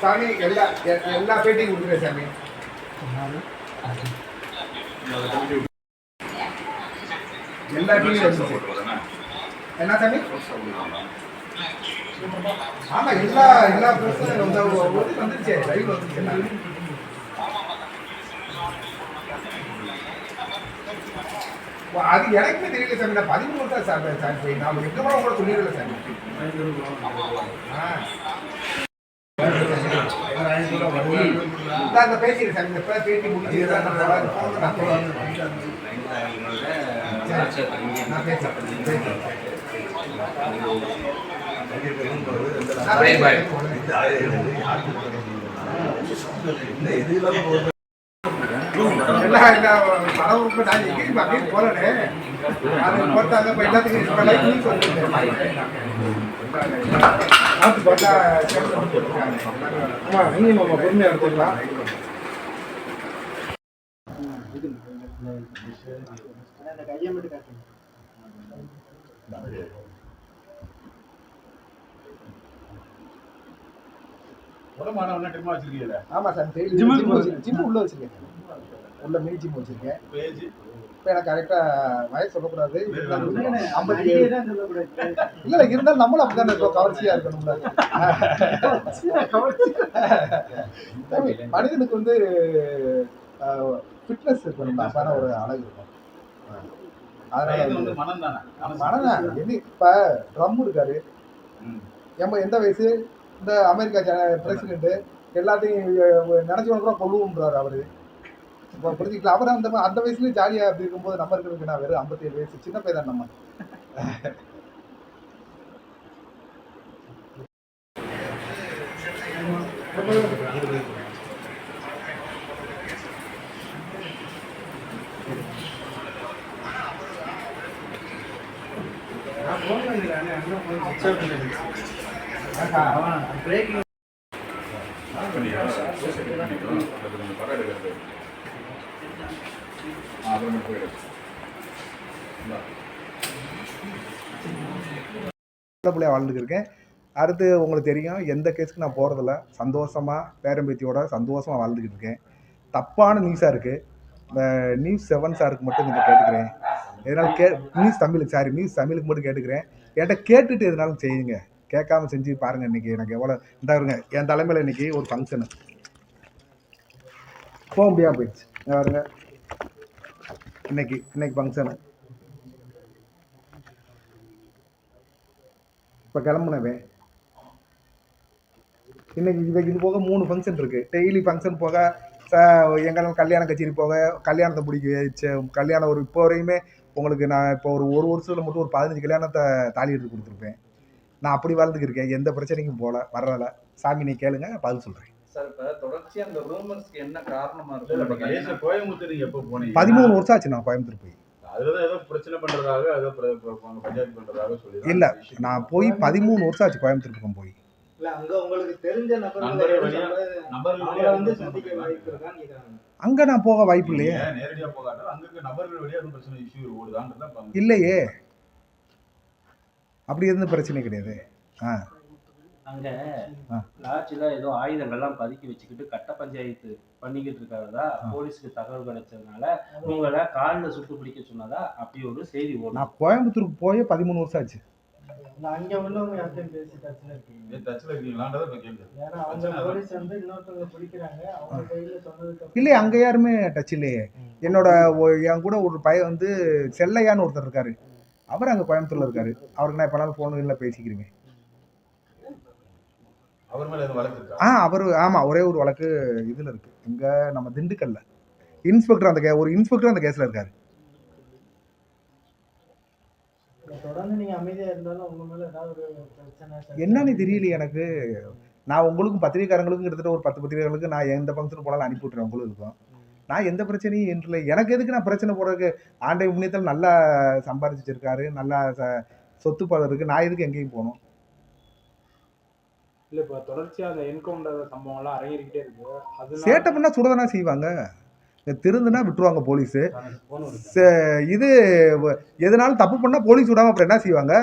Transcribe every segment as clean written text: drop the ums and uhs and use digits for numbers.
சாமி எல்லா எல்லா பேட்டியும் கொடுக்குறேன் சாமி. எல்லா டிவியும் வந்துச்சு. என்ன சாமி? ஆமா எல்லா வந்துருச்சு, லைவ் வந்துருச்சு. அது எனக்குமே தெரியல சாமி. நான் 13 வருஷம் சார் நான் எங்க கூட கூட சொல்லிடல சாமி. அந்த பேசிக்கிறேன் சாமி. இந்த பேட்டி முடிச்சு நான் பேசுறேன். பரவருக்கு நான் எங்கேயும் அப்படியே போறேன்னு அது போட்டாங்க. இப்போ எல்லாத்துக்கும் போட்டா நீங்க நம்ம பொறுமையாக எடுத்துக்கலாம். ஆமா சார், ஜிம் உள்ள வச்சிருக்கேன். உள்ள மினி ஜிம் வச்சிருக்கேன். இப்போ எனக்கு கரெக்டாக வயசு சொல்லக்கூடாது. 57 இல்லை இருந்தாலும் நம்மளும் அப்படி தானே இருக்கோம். கவர்ச்சியாக இருக்கணும்ல. மனிதனுக்கு வந்து ஃபிட்னஸ் இருக்கணும். அப்போ ஒரு அழகு இருக்கும். அதனால மனதான் என்ன. இப்போ ட்ரம் இருக்காரு. எந்த வயசு இந்த அமெரிக்கா பிரசிடென்ட் எல்லாத்தையும் நினைச்சவங்க கூட கொள்ளுன்றாரு அவரு. இப்போ புரிஞ்சுக்கலாம். அவர் அந்த வயசுலேயும் ஜாலியாக அப்படி இருக்கும்போது நம்ம இருக்கிறதுக்கு நான் வெறும் 57 வயசு சின்ன பையன் தான் நம்ம. பிள்ளையா வாழ்ந்துட்டு இருக்கேன். அடுத்து உங்களுக்கு தெரியும், எந்த கேஸுக்கு நான் போகிறதில்ல. சந்தோஷமாக பேரம்பேத்தியோட சந்தோஷமாக வாழ்ந்துக்கிட்டு இருக்கேன். தப்பான நியூஸாக இருக்குது. இந்த நியூஸ் 7 சாருக்கு மட்டும் கொஞ்சம் கேட்டுக்கிறேன். எதனால நியூஸ் தமிழுக்கு மட்டும் கேட்டுக்கிறேன். என்கிட்ட கேட்டுட்டு எதுனாலும் செய்யுங்க. கேட்காம செஞ்சு பாருங்கள். இன்றைக்கி எனக்கு எவ்வளோ இந்தாருங்க என் தலைமையில் இன்றைக்கி ஒரு ஃபங்க்ஷனு போக முடியாமல் போயிடுச்சு. பாருங்க இன்னைக்கு ஃபங்க்ஷனு. இப்போ கிளம்புனவே இன்னைக்கு இது போக 3 ஃபங்க்ஷன் இருக்குது. டெய்லி ஃபங்க்ஷன் போக எங்கெல்லாம் கல்யாண கச்சேரி போக கல்யாணத்தை முடிக்க கல்யாணம் ஒரு இப்போ வரையுமே உங்களுக்கு நான் இப்போ ஒரு வருஷத்தில் மட்டும் ஒரு 15 கல்யாணத்தை தாலி எடுத்து கொடுத்துருப்பேன். நான் அப்படி வாழ்ந்துக்கிருக்கேன். எந்த பிரச்சனைக்கும் போகல வரல. சாமி நீ கேளுங்க, பதில் சொல்கிறேன். சார் இப்போ தொடர்ச்சியாக அந்த ரூமர்ஸ்க்கு என்ன காரணமாக இருக்கும்? கோயம்புத்தூர் எப்போ போனீங்க? 13 வருஷம் ஆச்சு நான் கோயம்புத்தூர் போய். அதுதான் ஏதோ பிரச்சனை பண்றதாக ஏதோ பஞ்சாயத்து பண்றதாக சொல்லி இல்ல நான் போய் 13 வருஷம் ஆச்சு கோயம்புத்தூர் பக்கம் போய். இல்ல அங்க உங்களுக்கு தெரிஞ்ச நபர்கள் வந்து சந்திக்க வாய்ப்பு இருக்கான்னு கேக்குறாங்க. அங்க நான் போக வாய்ப்பு இல்லையே. நேரடியா போகாத அங்க நபர்கள் வழியா ஒரு பிரச்சனை இஷ்யூ ஓடுதான்றத இல்லையே. அப்படி எந்த பிரச்சனை கிடையாது. அங்க லாட்ஜில ஏதோ ஆயுதங்கள்லாம் பதுக்கி வச்சுக்கிட்டு கட்ட பஞ்சாயத்து பண்ணிக்கிட்டு இருக்காதா போலீஸ்க்கு தகவல் கிடைச்சதுனால உங்களை காலில் சுட்டு பிடிக்க சொன்னதா அப்படி ஒரு செய்தி ஓடும். நான் கோயம்புத்தூருக்கு போய் 13 வருஷம் ஆச்சு. அங்க உள்ளவங்க யார்கிட்டயும் பேசி டச்ல இருக்கீங்களான்றத கேக்குறேன். ஏன்னா அவங்க போலீஸ் வந்து இன்னொருத்தவங்க பிடிக்கிறாங்க. அவங்க கையில சொன்னதுக்கு இல்லையே அங்க யாருமே டச் இல்லையே. என்னோட என் கூட ஒரு பையன் வந்து செல்லையான்னு ஒருத்தர் இருக்காரு. அவர் அங்க கோயம்புத்தூர்ல இருக்காரு. அவருக்கு நான் எப்பனாலும் போன்ல பேசிக்கிறேன். அவர் மேல எதுவும் வழக்கு இருக்கா? அவர் ஆமா ஒரே ஒரு வழக்கு இதுல இருக்கு. இங்க நம்ம திண்டுக்கல்ல இன்ஸ்பெக்டர் ஒரு இன்ஸ்பெக்டர் அந்த கேஸ்ல இருக்காரு. தொடர்ந்து நீங்க அமைதியா இருந்தாலும் உங்க மேல ஏதாவது ஒரு பிரச்சனை என்னன்னு தெரியல எனக்கு. நான் உங்களுக்கும் பத்திரிகைக்காரங்களுக்கும் கிட்டத்தட்ட ஒரு 10 பத்திரிகைகளுக்கு நான் எந்த ஃபங்க்ஷன் போனாலும் அனுப்பி விட்டுறேன். உங்களுக்கு இருக்கும். நான் எந்த பிரச்சனையும் இல்லை. எனக்கு எதுக்கு நான் பிரச்சனை போடுறதுக்கு? ஆண்டை புண்ணியத்தில் நல்லா சம்பாதிச்சு வச்சிருக்காரு. நல்லா சொத்து பதம் இருக்கு. நான் எதுக்கு எங்கேயும் போகணும்? இல்லை இப்போ தொடர்ச்சியாக அந்த என்கவுண்டர் சம்பவம்லாம் அரங்கேறிக்கிட்டே இருக்கு. அது சேட்டை பண்ணால் சுடதானா செய்வாங்க. திருந்துனா விட்டுருவாங்க போலீஸு. இது எதனாலும் தப்பு பண்ணால் போலீஸ் விடாமல் அப்புறம் என்ன செய்வாங்க?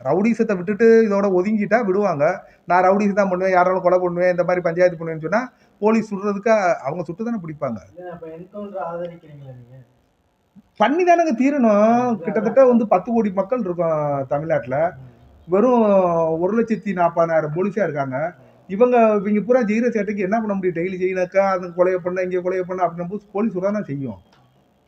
ரவுடிசத்தை விட்டுட்டு இதோட ஒதுங்கிட்டா விடுவாங்க. நான் ரவுடிஸ் தான் பண்ணுவேன், யாராலும் கொலை பண்ணுவேன், இந்த மாதிரி பஞ்சாயத்து பண்ணுவேன்னு சொன்னா போலீஸ் சுடுறதுக்கு அவங்க சுட்டு தானே பிடிப்பாங்க. அப்ப என்கவுண்டர் ஆதரிக்கிறீங்களா நீங்க? பண்ணி தானங்க தீரணும். கிட்டத்தட்ட வந்து 10 கோடி மக்கள் இருக்கோம் தமிழ்நாட்டில். வெறும் 1,40,000 போலீஸாக இருக்காங்க. இவங்க பூரா ஜெயிற சேட்டைக்கு என்ன பண்ண முடியும்? டெய்லி ஜெயினாக்கா அது கொலையை பண்ண இங்கே கொலையை பண்ண அப்படின்னும் போலீஸ் சுட தான் செய்யும்.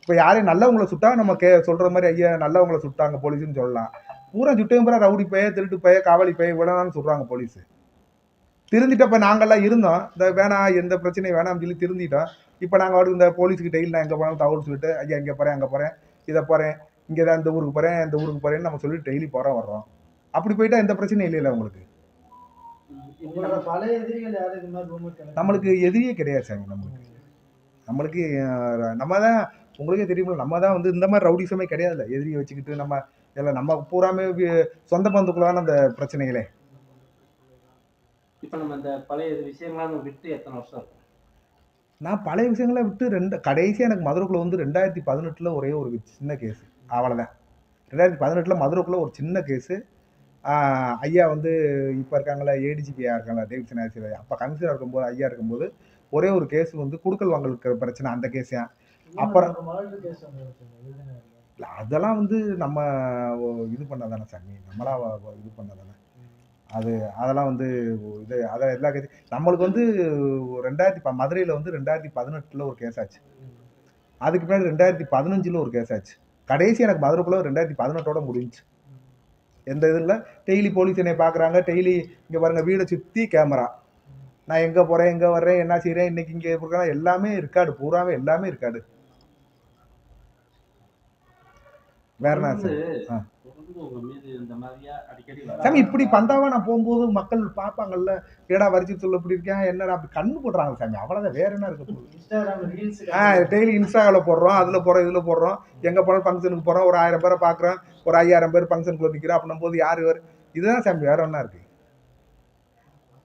இப்போ யாரையும் நல்லவங்களை சுட்டா நம்ம சொல்கிற மாதிரி ஐயா நல்லவங்களை சுட்டாங்க போலீஸ்ன்னு சொல்லலாம். பூரா சுட்டையும் பூரா ரவுடி பைய, திருட்டு பைய, காவலி பைய இவ்வளோதான் சொல்கிறாங்க போலீஸ். திருந்திட்டப்ப நாங்கள்லாம் இருந்தோம். இந்த வேணாம் எந்த பிரச்சனையும் வேணாம்னு சொல்லி திருந்திட்டோம். இப்போ நாங்கள் இந்த போலீஸுக்கு டெய்லி நான் எங்கே போனாலும் தகவல் சொல்லிட்டு ஐயா இங்கே போகிறேன், அங்கே போகிறேன், இதை போகிறேன், இங்கே தான் இந்த ஊருக்கு போகிறேன், இந்த ஊருக்கு போகிறேன்னு நம்ம சொல்லிட்டு டெய்லி வர்றோம். அப்படி போயிட்டா எந்த பிரச்சனையும் இல்லைல்ல உங்களுக்கு. உங்களோட பழைய எதிரிகள் யாரும் இது மாதிரி ரூமர் கிடையாது? நம்மளுக்கு எதிரியே கிடையாது சாமி. நம்மளுக்கு நம்ம தான் உங்களுக்கே தெரியுமில்ல, நம்ம தான் வந்து இந்த மாதிரி ரவுடிசமே கிடையாதுல்ல. எதிரியை வச்சுக்கிட்டு நம்ம எல்லாம் நம்ம பூராமே சொந்த பந்துக்குள்ளான அந்த பிரச்சனைகளே. இப்போ நம்ம இந்த பழைய விஷயங்கள்லாம் விட்டு எத்தனை வருஷம் இருக்கும்? நான் பழைய விஷயங்களை விட்டு கடைசியாக எனக்கு மதுரைக்குள்ள வந்து 2018 ஒரே ஒரு சின்ன கேஸு, அவ்வளோதான். 2018 மதுரைக்குள்ள ஒரு சின்ன கேஸு. ஐயா வந்து இப்போ இருக்காங்களா ஏடிஜிபியாக இருக்காங்களா டேவிட்சன் ஆசிரியர், அப்போ கமிஷனர் இருக்கும்போது ஐயா இருக்கும்போது ஒரே ஒரு கேஸ் வந்து குடுக்கல் வாங்கலுக்கு பிரச்சனை, அந்த கேஸ் தான். அப்புறம் இல்லை அதெல்லாம் வந்து நம்ம இது பண்ணதானே சாமி, நம்மளா இது பண்ணதானே அது. அதெல்லாம் வந்து இது அதை எல்லா கேஸும் நம்மளுக்கு வந்து மதுரையில் வந்து 2018 ஒரு கேஸ் ஆச்சு. அதுக்கு பின்னாடி 2015 ஒரு கேஸ் ஆச்சு. கடைசி எனக்கு மதுரைக்குள்ள 2018 முடிஞ்சுச்சு. எந்த இதில் டெய்லி போலீஸ் என்னை பார்க்குறாங்க. டெய்லி இங்கே பாருங்க வீடை சுற்றி கேமரா, நான் எங்கே போகிறேன், எங்கே வர்றேன், என்ன செய்கிறேன், இன்னைக்கு இங்கே இருக்கிறேன், எல்லாமே இருக்காடு, பூராவே எல்லாமே இருக்காடு. வேற என்ன சார் சாமி இப்படி பந்தாவா நான் போகும்போது மக்கள் பார்ப்பாங்கல்ல, ஏடா வரிச்சு சொல்ல இப்படி இருக்கேன் என்னடா அப்படி கண்ணு போடுறாங்க சாமி, அவ்வளோதான். வேற என்ன இருக்க போகுது? டெய்லி இன்ஸ்டாவில் போடுறோம், அதில் போடுறோம், இதில் போடுறோம். எங்கே போனாலும் ஃபங்க்ஷனுக்கு போகிறோம், ஒரு 1000 பேரை பார்க்குறோம், ஒரு 5000 பேர் ஃபங்க்ஷனுக்குள்ள நிற்கிறோம் அப்படின்னும் போது யார் இதுதான் சாமி, வேற என்ன இருக்கு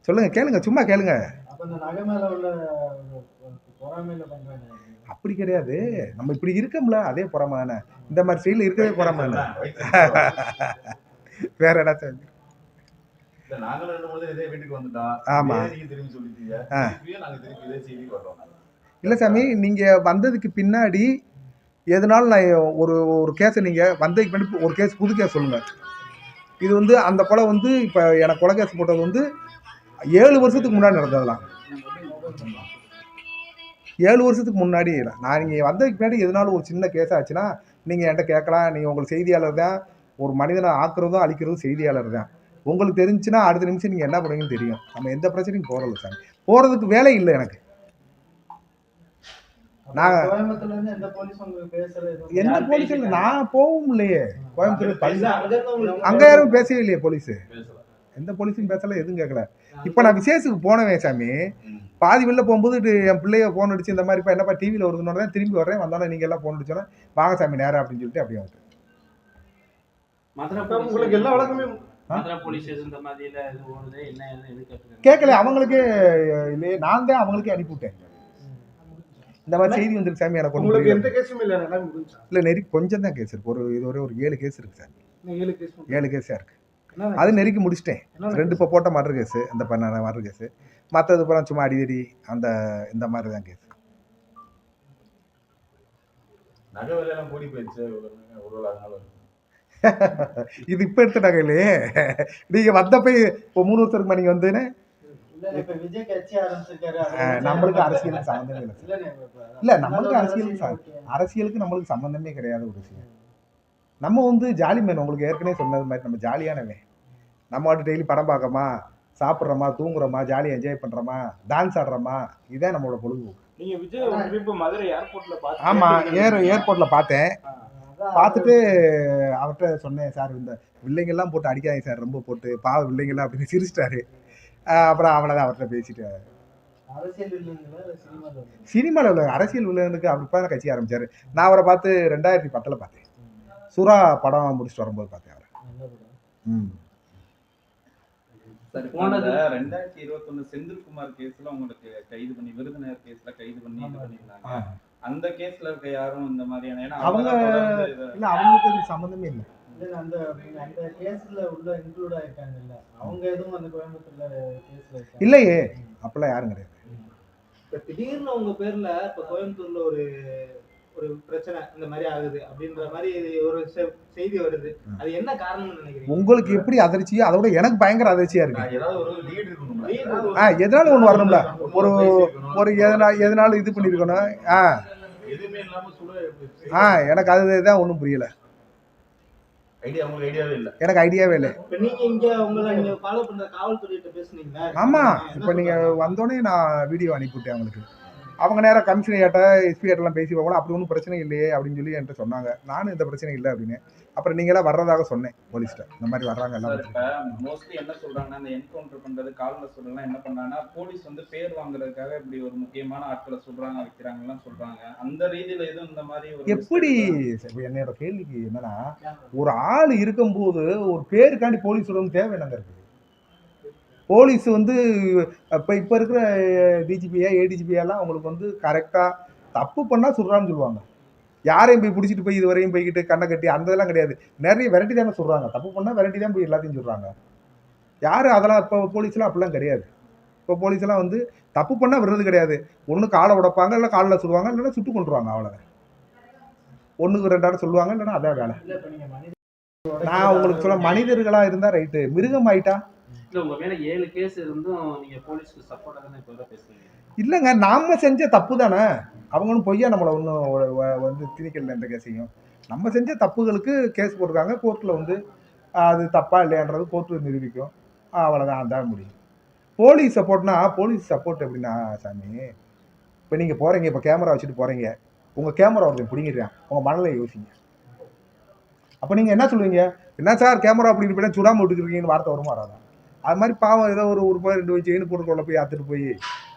சொல்லுங்க, கேளுங்க, சும்மா கேளுங்க. அப்படி கிடையாது, நம்ம இப்படி இருக்கோம்ல அதே பொறாம தானே. இந்த மாதிரி ஸ்டைல இருக்கவே பொறாம தானே. வேற என்ன சாமி? ஆமா இல்ல சாமி, நீங்க வந்ததுக்கு பின்னாடி எதனாலும் நான் ஒரு கேஸை நீங்க வந்ததுக்கு பின்னாடி ஒரு கேஸ் புது கேஸ் சொல்லுங்க. இது வந்து அந்த கொலை வந்து இப்ப எனக்கு கொலை கேஸ் போட்டது வந்து 7 வருஷத்துக்கு முன்னாடி நடந்ததுலாம். 7 வருஷத்துக்கு முன்னாடி நான் நீங்கள் வந்ததுக்கு பின்னாடி எதனாலும் ஒரு சின்ன கேஸ் ஆச்சுன்னா நீங்கள் என்கிட்ட கேட்கலாம். நீங்கள் உங்களுக்கு செய்தியாளர் தான், ஒரு மனிதனை ஆக்குறதும் அழிக்கிறதும் செய்தியாளர் தான். உங்களுக்கு தெரிஞ்சுன்னா அடுத்த நிமிஷம் நீங்கள் என்ன பண்ணுவீங்கன்னு தெரியும். நம்ம எந்த பிரச்சனையும் போகிறதில்ல சாமி, போகிறதுக்கு வேலை இல்லை எனக்கு. நான் எந்த போலீஸ் இல்லை, நான் போகவும் இல்லையே கோயம்புத்தூர். அங்கே யாரும் பேசவே இல்லையே போலீஸு, எந்த போலீஸும் பேசல, எதுவும் கேட்கல. இப்போ நான் விசேஷத்துக்கு போனவேன் சாமி, பாதி வெளில போகும்போது என் பிள்ளைய ஃபோன் அடிச்சு இந்த மாதிரி என்னப்பா டிவியில் வருதுன்னு தான் திரும்பி வர்றேன். வந்தோன்னே நீங்கள் எல்லாம் ஃபோன் அடிச்சோன்னா வாங்க சாமி நேரம் அப்படின்னு சொல்லிட்டு அப்படியே வந்துட்டு கேட்கல. அவங்களுக்கே இல்லையே, நான் தான் அவங்களுக்கே அனுப்பிவிட்டேன். இந்த மாதிரி செய்தி வந்துருக்கு சாமி, எனக்கு ஒன்றும் எந்த கேஸும் இல்லை. கொஞ்சம் தான் கேஸ் இருக்கு. இது ஒரு 7 கேஸ் இருக்கு சாமி. 7 கேஸாக இருக்கு. அது நெருக்கி முடிச்சிட்டேன். 2 இப்போ போட்ட மர்டர் கேஸு, அந்த பண்ண மர்டர் கேஸு. மற்றது அப்புறம் சும்மா அடிதடி இந்த மாதிரி தான் கேஸ். இது இப்போ எடுத்த நகையிலே நீங்கள் வந்தப்போ இப்போ 3 வருஷத்துக்கு நீங்கள் வந்துன்னு நம்மளுக்கு அரசியலுக்கு சம்மந்தமே இல்லை. இல்லை நம்மளுக்கு அரசியலுக்கு நம்மளுக்கு சம்மந்தமே கிடையாது ஒரு விஷயம். நம்ம வந்து ஜாலி மேன், உங்களுக்கு ஏற்கனவே சொன்னது மாதிரி நம்ம ஜாலியானவே. நம்ம வாட்டு டெய்லி படம் பார்க்கறோமா, சாப்பிட்றோமா, தூங்குறோமா, ஜாலியாக என்ஜாய் பண்ணுறோமா, டான்ஸ் ஆடுறோமா, இதுதான் நம்மளோட பொழுதுபோக்கு. நீங்க விஜய் மதுரை ஏர்போர்ட்ல பார்த்தீங்க? ஆமாம், ஏர்போர்ட்டில் பார்த்தேன். பார்த்துட்டு அவர்கிட்ட சொன்னேன், சார் இந்த வில்லைங்கெல்லாம் போட்டு அடிக்காதீங்க சார், ரொம்ப போட்டு பாவ வில்லைங்கெல்லாம் அப்படின்னு சிரிச்சிட்டாரு. அப்புறம் அவ்வளோதான் அவர்கிட்ட பேசிட்டு. சினிமாவில் உள்ள அரசியல் வில்லனுக்கு அப்படி தான் கட்சி ஆரம்பிச்சார். நான் அவரை பார்த்து 2010 பார்த்தேன். சுறா படம் முடிச்சுட்டு வரும்போது பார்த்தேன் அவரை. சரி, 2021 செந்தில்குமார் கேஸ்ல உங்களுக்கு கைது பண்ணி, விருதுநகர் கேஸ்ல கைது பண்ணி இது பண்ணிருந்தாங்க. அந்த கேஸ்ல இருக்க யாரும் இந்த மாதிரியான, ஏன்னா அவங்க இல்ல, அவங்களுக்கு சம்பந்தமே இல்லை. இல்ல அந்த அந்த கேஸ்ல உள்ள இன்க்ளூட் ஆயிருக்காங்கல்ல, அவங்க எதுவும் அந்த கோயம்புத்தூர்ல கேஸ்ல இருக்காங்க? இல்லையே, அப்பெல்லாம் யாரும் கிடையாது. இப்ப திடீர்னு உங்க பேர்ல இப்ப கோயம்புத்தூர்ல ஒரு ஒரு பிரச்சனை இந்த மாதிரி ஆகுது அப்படின்ற மாதிரி ஒரு செய்தி வருது. அது என்ன காரணம்னு நினைக்கிறீங்க? உங்களுக்கு எப்படி அதிர்ச்சியோ அதை விட எனக்கு பயங்கர அதிர்ச்சியா இருக்கு. ஏதாவது ஒரு லீட் இருக்கணும்ல. Lead எதனால ஒண்ணு வரணும்ல, ஒரு பேசியிருக்கணும். ஒரு எதனால இது பண்ணிருக்கணும். எதுவுமே இல்லாம எனக்கு அதுதான் ஒண்ணும் புரியல. ஐடியா உங்களுக்கு ஐடியாவே இல்ல. எனக்கு ஐடியாவே இல்லை. இப்ப நீங்க இங்க நீங்க ஃபாலோ பண்ற காவல்துறையிட்ட பேசுனீங்களா? ஆமா, இப்ப நீங்க வந்தோடனே நான் வீடியோ அனுப்பிவிட்டேன் அவங்களுக்கு. அவங்க நேரம் கமிஷனர் எஸ்பி எல்லாம் பேசி போகலாம், அப்படி ஒன்றும் பிரச்சனை இல்லையே அப்படின்னு சொல்லி என்கிட்ட சொன்னாங்க. நானும் இந்த பிரச்சனை இல்லை அப்படின்னு. அப்புறம் நீங்களாம் வர்றதாக சொன்னேன் போலீஸ்ட்ட, இந்த மாதிரி வர்றாங்க சார். எல்லாம். இப்ப மோஸ்ட்லி என்ன சொல்றாங்கன்னா, அந்த என்கவுண்டர் பண்றது காலில் சொல்லலாம் என்ன பண்ணாங்கன்னா, போலீஸ் வந்து பேர் வாங்குறதுக்காக இப்படி ஒரு முக்கியமான ஆட்களை சொல்றாங்க வைக்கிறாங்கலாம் சொல்றாங்க. அந்த ரீதியில எதுவும் இந்த மாதிரி ஒரு எப்படி என்னோட கேள்விக்கு என்னன்னா, ஒரு ஆள் இருக்கும்போது ஒரு பேருக்காண்டி போலீஸ் சொல்லணும் தேவை என்னங்க இருக்கு? போலீஸ் வந்து இப்போ இருக்கிற டிஜிபியா ஏடிஜிபியாலாம் அவங்களுக்கு வந்து கரெக்டாக தப்பு பண்ணால் சொல்கிறான்னு சொல்லுவாங்க. யாரையும் போய் பிடிச்சிட்டு போய் இதுவரையும் போய்கிட்டு கண்ணை கட்டி அந்த இதெல்லாம் கிடையாது. நிறைய வெரைட்டி தானே சொல்கிறாங்க. தப்பு பண்ணால் வெரைட்டி தான் போய் எல்லாத்தையும் சொல்கிறாங்க. யாரும் அதெல்லாம் இப்போ போலீஸ்லாம் அப்படிலாம் கிடையாது. இப்போ போலீஸ்லாம் வந்து தப்பு பண்ணால் விடுறது கிடையாது. ஒன்று காலை உடைப்பாங்க, இல்லை காலில் சுடுவாங்க, இல்லைன்னா சுட்டு கொண்டுருவாங்க. அவ்வளோதான். ஒன்றுக்கு 2 ஆடு சொல்லுவாங்க, இல்லைன்னா அதான் வேலை. நான் உங்களுக்கு சொல்ல, மனிதர்களாக இருந்தால் ரைட்டு, மிருகம் ஆயிட்டா இல்ல உங்க மேல 7 கேஸ் இருந்தும் நீங்க போலீஸ்க்கு சப்போர்ட்டா தானே இப்ப வரை பேசுறீங்க. இல்லைங்க, நாம செஞ்ச தப்பு தானே. அவங்களும் பொய்யா நம்மளை ஒன்றும் வந்து திணிக்கல எந்த கேஸையும். நம்ம செஞ்ச தப்புகளுக்கு கேஸ் போட்டிருக்காங்க. கோர்ட்டில் வந்து அது தப்பா இல்லையான்றது கோர்ட்டில் நிரூபிக்கும். அவ்வளோதான், அதான் முடியும். போலீஸ் சப்போர்ட்னா, போலீஸ் சப்போர்ட் எப்படின்னா சாமி, இப்போ நீங்கள் போகிறீங்க, இப்போ கேமரா வச்சுட்டு போகிறீங்க, உங்கள் கேமரா ஒருத்தன் பிடிங்கிடுறான், உங்கள் மனநிலை யோசிங்க. அப்போ நீங்கள் என்ன சொல்லுவீங்க? என்ன சார் கேமரா அப்படி இருப்பீங்கன்னா சுடாமல் விட்டுக்கிறீங்கன்னு வார்த்தை வருமா வராதா? அது மாதிரி பாவம் ஏதோ ஒரு ரூபாய் 2 வச்சு செயின் போட்டுக்கொள்ள போய் அத்துட்டு போய்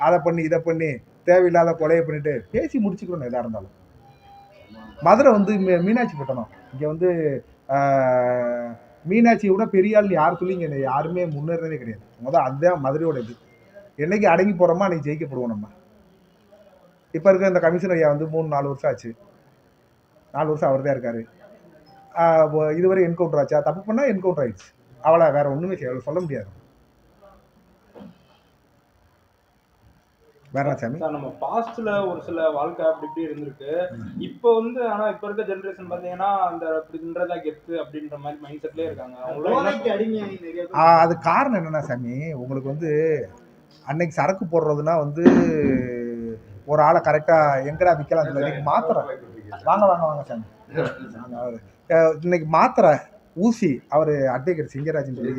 அதை பண்ணி இதை பண்ணி தேவையில்லாத கொலையை பண்ணிட்டு பேசி முடிச்சுக்கணும் எதாக இருந்தாலும். மதுரை வந்து மீனாட்சி பட்டணம், இங்கே வந்து மீனாட்சியை விட பெரிய ஆள் யார் சொல்லி இங்கே யாருமே முன்னேறதே கிடையாது. அதுதான் மதுரையோட இது. என்னைக்கு அடங்கி போகிறோமா அன்னைக்கு ஜெயிக்கப்படுவோம் நம்ம. இப்போ இருக்க இந்த கமிஷனர் ஐயா வந்து 3-4 வருஷம் ஆச்சு. 4 வருஷம் அவர் தான் இருக்காரு. இதுவரை என்கவுண்டர் ஆச்சா? தப்பு பண்ணால் என்கவுண்டர் ஆயிடுச்சு, அவ்வளோ. வேற ஒன்றுமே சொல்ல முடியாது. வேற சாமி, நம்ம பாஸ்ட்ல ஒரு சில வாழ்க்கை அப்படி இப்படி இருந்திருக்கு. இப்போ வந்து ஆனா இப்ப இருக்க ஜெனரேஷன் பாத்தீங்கன்னா அந்த அப்படின்றதா கெத்து அப்படின்ற மாதிரி மைண்ட் செட்லயே இருக்காங்க. அது காரணம் என்னன்னா சாமி, உங்களுக்கு வந்து அன்னைக்கு சரக்கு போடுறதுனா வந்து ஒரு ஆளை கரெக்டா எங்கடா விற்கலாம். இன்னைக்கு மாத்திரை வாங்க வாங்க வாங்க சாமி, இன்னைக்கு மாத்திரை ஊசி அவர் அட்வொகேட் சிங்கராஜன் சொல்லி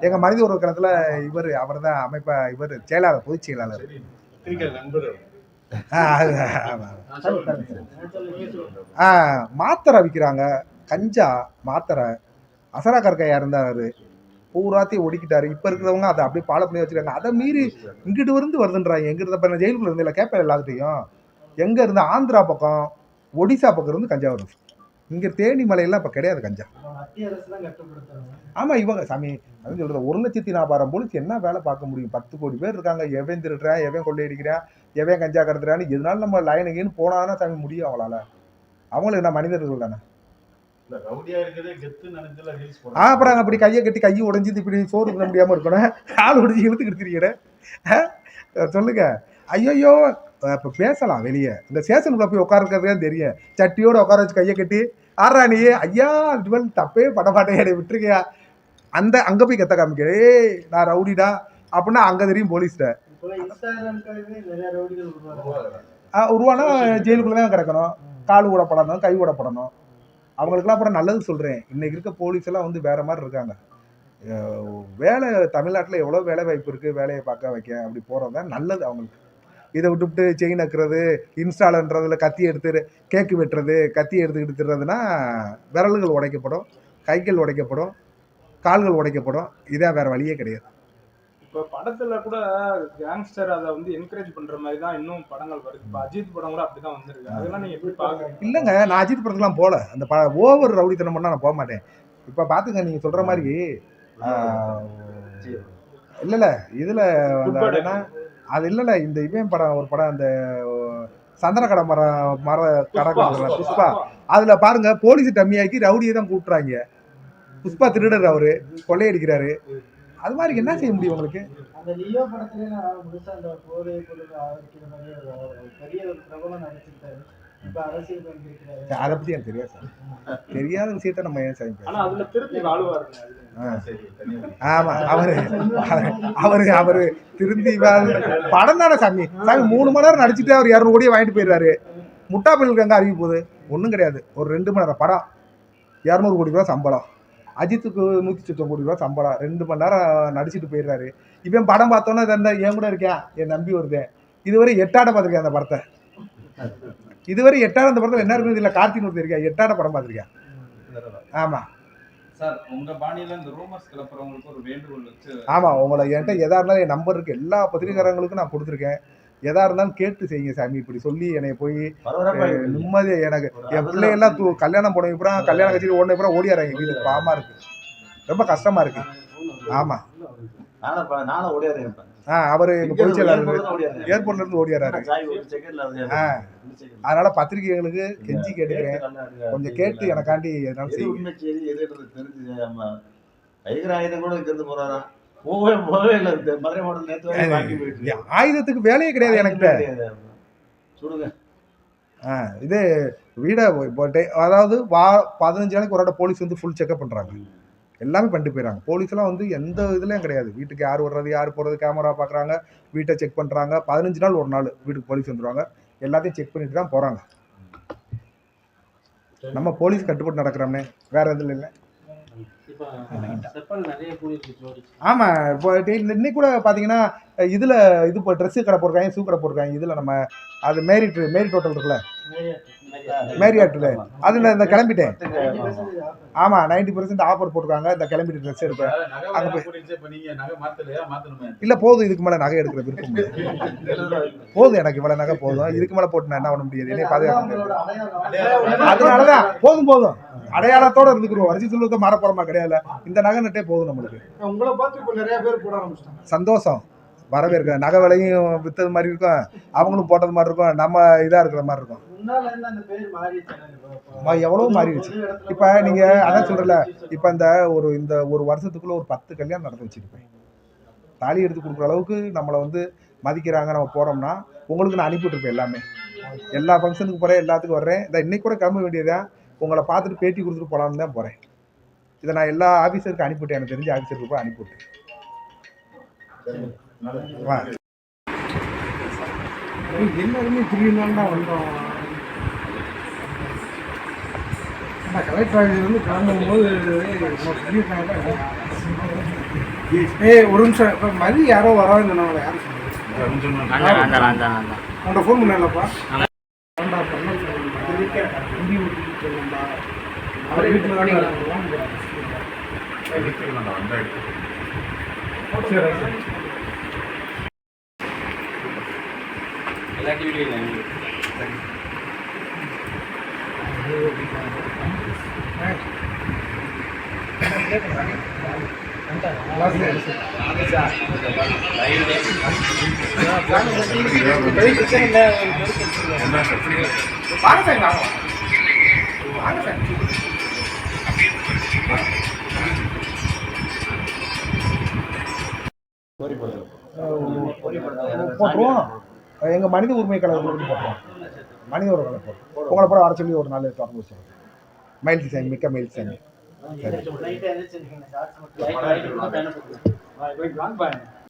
எங்கள் மனித ஒரு காலத்தில் இவர் அவர் தான் அமைப்பா, இவர் செயலாளர், பொதுச் செயலாளர். மாத்திரை விற்கிறாங்க, கஞ்சா மாத்திரை. அசரா கற்கையா இருந்தார், பூராத்தையும் ஒடிக்கிட்டாரு. இப்போ இருக்கிறவங்க அதை அப்படியே ஃபாலோ பண்ணி வச்சுருக்காங்க. அதை மீறி இங்கிட்டு இருந்து வருதுன்றாங்க. எங்கிட்ட இப்போ நான் ஜெயிலுக்குள்ள இருந்தில்ல, கேட்பேன் எல்லாத்துட்டையும். எங்கே இருந்து ஆந்திரா பக்கம், ஒடிசா பக்கம் இருந்து கஞ்சா வருது. இங்கே தேனி மலையெல்லாம் இப்போ கிடையாது கஞ்சா. ஆமாம், இவங்க சாமி அதுன்னு சொல்கிறது. 1,40,000 போலீஸ் என்ன வேலை பார்க்க முடியும்? 10 கோடி பேர் இருக்காங்க. எவன் திருடுறான், எவன் கொள்ளையடிக்கிறான், எவன் கஞ்சா கடத்துறான்னு எதனால நம்ம லைனுக்குன்னு போனான்னா சாமி முடியும் அவங்களால. அவங்களும் என்ன மனிதர்கள் தானே. அப்புறம் அப்படி கையை கட்டி கையை உடைஞ்சி இப்படி சோறு பண்ண முடியாமல் இருக்கணும், கால் உடைஞ்சி இழுத்து கிடத்துறீங்க. சொல்லுங்க. ஐயோ, இப்போ பேசலாம் வெளியே, இந்த ஸ்டேஷனுக்குள்ள போய் உட்காருக்கிறதே தெரியும். சட்டியோடு உட்கார வச்சு கையை கட்டி ஆறா நீ ஐயா இது தப்பே பட மாட்டேன் விட்டுருக்கியா, அந்த அங்கே போய் கத்த காமிக்க, ஏய் நான் ரவுடிடா அப்படின்னா அங்கே தெரியும் போலீஸ்ட. உருவானா ஜெயிலுக்குள்ளே தான் கிடக்கணும், கால் ஊடப்படணும், கை ஊடப்படணும். அவங்களுக்குலாம் அப்புறம் நல்லது சொல்கிறேன். இன்றைக்கி இருக்க போலீஸ் எல்லாம் வந்து வேறு மாதிரி இருக்காங்க. வேலை தமிழ்நாட்டில் எவ்வளோ வேலை வாய்ப்பு இருக்குது, வேலையை பார்க்க வைக்க அப்படி போகிறது தான் நல்லது அவங்களுக்கு. இதை விட்டுவிட்டு செயின் நக்குறது, இன்ஸ்டாலன்றதுல கத்தி எடுத்து கேக்கு வெட்டுறது, கத்தி எடுத்துக்கிட்டு திடுறதுனா விரல்கள் உடைக்கப்படும், கைகள் உடைக்கப்படும், கால்கள் உடைக்கப்படும். இதான் வேறு வழியே கிடையாது. இப்போ படத்துல கூட கேங்ஸ்டர் அதை வந்து என்கரேஜ் பண்ற மாதிரி தான் இன்னும் படங்கள் வருது. இப்போ அஜித் படம் கூட அப்படிதான் வந்திருக்கு. அதெல்லாம் நீங்க எப்படி பாக்குறீங்க? இல்லைங்க, நான் அஜித் படத்துலாம் போகல. அந்த ஓவர் ரவுடித்தனம் பண்ணால் நான் போக மாட்டேன். இப்போ பார்த்துங்க, நீங்கள் சொல்கிற மாதிரி இல்லை இதில் வந்து அது இல்லைல்ல, இந்த இவன் படம் ஒரு படம், அந்த சந்தன கடை மர கடை கட்டுறாங்க புஷ்பா. அதில் பாருங்க போலீஸ் டம்மியாக்கி ரவுடியை தான் கூப்பிட்றாங்க. புஷ்பா திருடர் அவரு, கொள்ளையடிக்கிறாரு. அது மாதிரி என்ன செய்ய முடியும் உங்களுக்கு? அந்த லியோ படத்துல முழுசா அந்த போதை பொருள் ஆதரிக்கிற மாதிரி ஒரு பெரிய ஒரு பிரபலம் நடிச்சிருக்காரு. இப்ப அரசியல் பண்ணிருக்காரு. அதை பத்தி எனக்கு தெரியாது சார். தெரியாத விஷயத்த நம்ம ஏன் சாமி ஆனா அதுல திருப்பி வாழுவாருங்க. ஆமா, அவரு திருந்தி படம் தானே சாமி. 3 மணி நேரம் நடிச்சுட்டு அவர் 200 கோடியை வாங்கிட்டு போயிடுறாரு. முட்டா பிள்ளைகளுக்கு எங்க அறிவிப்பு போகுது? ஒன்றும் கிடையாது. ஒரு 2 மணி நேரம் படம் 200 கோடி ரூபா சம்பளம். அஜித்துக்கு 190 கோடி ரூபா சம்பளம். 2 மணி நேரம் நடிச்சுட்டு போயிடுறாரு. இவன் படம் பார்த்தோன்னா என் கூட இருக்கேன், என் நம்பி வருதேன். இதுவரை 8 பார்த்துருக்கேன் அந்த படத்தை. இதுவரை 8 அந்த படத்தில் என்ன இருக்குது? இல்லை கார்த்திக் ஒருத்தர் இருக்கேன், 8 படம் பார்த்துருக்கேன். ஆமா சார், உங்க பாணியில இந்த ரூமர்ஸ் கிளப்புறவங்களுக்கு ஒரு வேண்டுகோள் வச்சு. ஆமா, உங்களை என்கிட்ட எதா இருந்தாலும் என் நம்பர் இருக்கு. எல்லா பத்திரிகைக்காரங்களுக்கும் நான் கொடுத்துருக்கேன். எதா இருந்தாலும் கேட்டு செய்யுங்க சாமி. இப்படி சொல்லி என்னை போய் நிம்மதியா எனக்கு என் பிள்ளையெல்லாம் கல்யாணம் போன அப்புறம் கல்யாணம் கட்சியில் ஓடின அப்புறம் ஓடியாராங்க. வீட்டுக்கு பாவமா இருக்கு, ரொம்ப கஷ்டமா இருக்கு. ஆமா, அவரு எங்க பொதுச்செயலாளர் ஏர்போர்ட்ல இருந்து ஓடியாராரு. அதனால பத்திரிகைகளுக்கு கெஞ்சி கேட்டுக்கிறேன், கொஞ்சம் கேட்டு எனக்காண்டி எதனாலும் செய்யுங்க. ஆயுதத்துக்கு வேலையே கிடையாது எனக்கு. இது வீட அதாவது 15 நாளைக்கு ஒரு போலீஸ் வந்து ஃபுல் செக்அப் பண்றாங்க. எல்லாமே பண்ணிட்டு போயிடறாங்க. போலீஸ்லாம் வந்து எந்த இதுலையும் கிடையாது. வீட்டுக்கு யார் வர்றது யார் போகிறது கேமரா பார்க்குறாங்க, வீட்டை செக் பண்ணுறாங்க. 15 நாள் ஒரு நாள் வீட்டுக்கு போலீஸ் வந்துடுவாங்க. எல்லாத்தையும் செக் பண்ணிட்டு தான் போகிறாங்க. நம்ம போலீஸ் கட்டுப்பட்டு நடக்கிறோம்னே, வேற எதுவும் இல்லை. ஆமாம், இப்போ இன்னைக்கு கூட பார்த்தீங்கன்னா இதில் இது இப்போ ட்ரெஸ்ஸு கடை போட்டிருக்காங்க, ஷூ கடை போட்டிருக்காங்க. இதில் நம்ம அது மேரிட் ஹோட்டல் இருக்குல்ல, மேரியாட்டில் அது இந்த கிளம்பிட்டேன். ஆமா, 90% ஆஃபர் போட்டிருக்காங்க. இந்த கிளம்பிட்டு ட்ரெஸ் எடுப்பேன். அங்கே போய் இல்லை போதும், இதுக்கு மேலே நகை எடுக்கிற விருப்பம் போதும். எனக்கு இவ்வளோ நகை போதும். இதுக்கு மேலே போட்டு நான் என்ன பண்ண முடியாது, என்னை பாதுகாக்க. அதனாலதான் போதும், அடையாளத்தோட இருந்துக்கிறோம். வரிசை சொல்லுவதை மாற போறமா கிடையாது. இந்த நகை நட்டே போதும் நம்மளுக்கு. உங்களை பார்த்து இப்போ நிறைய பேர் போட ஆரம்பிச்சிட்டாங்க. சந்தோஷம், வரவேற்க. நகை விலையும் வித்தது மாதிரி இருக்கும், அவங்களும் போட்டது மாதிரி இருக்கும், நம்ம இதா இருக்கிற மாதிரி இருக்கும். எவ்வளவு மாறிடுச்சு. இப்ப நீங்க அதான் சொல்றல, இப்ப இந்த ஒரு வருஷத்துக்குள்ள ஒரு 10 கல்யாணம் நடந்து வச்சிருப்பேன். தாலி எடுத்து கொடுக்குற அளவுக்கு நம்மளை வந்து மதிக்கிறாங்க. நம்ம போறோம்னா உங்களுக்கு நான் அனுப்பிவிட்டுருப்பேன். எல்லாமே எல்லா ஃபங்க்ஷனுக்கு போறேன், எல்லாத்துக்கும் வர்றேன். இன்னைக்கு கூட கிளம்ப வேண்டியதான். உங்களை பார்த்துட்டு பேட்டி கொடுத்துட்டு போலான்னு தான் போறேன். இதை நான் எல்லா ஆஃபீஸருக்கு அனுப்பிவிட்டேன். எனக்கு தெரிஞ்ச ஆஃபீஸருக்கு போய் அனுப்பிவிட்டேன். எல்லாருமே 3 நாள் தான் வந்தோம். கலெக்டர் ஆஃபீஸ்லேருந்து கிளம்பும்போது ஒரு நிமிஷம், இப்போ மதி யாரோ வராதுன்னு சொன்னாங்களே, யாரும் சொன்னாங்க? உன்கிட்ட ஃபோன் பண்ணலப்பா. அவர் வீட்டில் தான் போட்டுருவோம். எங்கள் மனித உரிமை கழகத்துக்கு போட்டுருவோம். மனித உரிமை கழகம் போட்டுருவோம். உங்களை கூட வர சொல்லி ஒரு நாள் திறந்து வச்சுருவோம். மயில் சாமி, மிக்க மயில் சாமி. சரி.